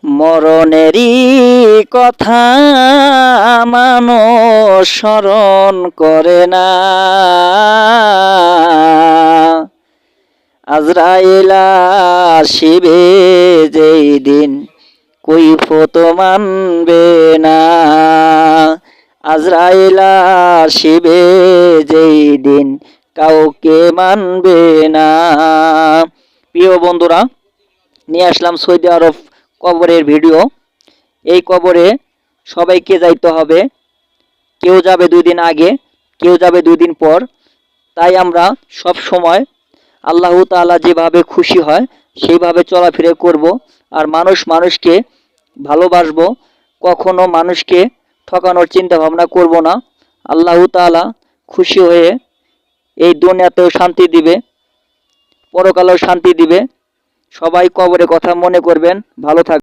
মরণেরই কথা মানুষ স্মরণ করে না। আজরাইল আসিবে যেই দিন কৈফিয়ত মানবে না। আজরাইল আসিবে যেই দিন কাউকে মানবে না। প্রিয় বন্ধুরা, নিয়ে আসলাম সৌদি আরব কবরের ভিডিও। এই কবরে সবাইকে যাইতে হবে। কেউ যাবে 2 দিন আগে, কেউ যাবে 2 দিন পর। তাই আমরা সব সময় আল্লাহ তাআলা যেভাবে খুশি হয় সেইভাবে চলাফেরা করব। আর মানুষকে ভালোবাসবো। কখনো মানুষকে ঠকানোর চিন্তা ভাবনা করব না। আল্লাহ তাআলা খুশি হয়ে এই দুনিয়াতেও শান্তি দিবে, পরকালেও শান্তি দিবে। সবাই কবরের কথা মনে করবেন। ভালো থাকবেন।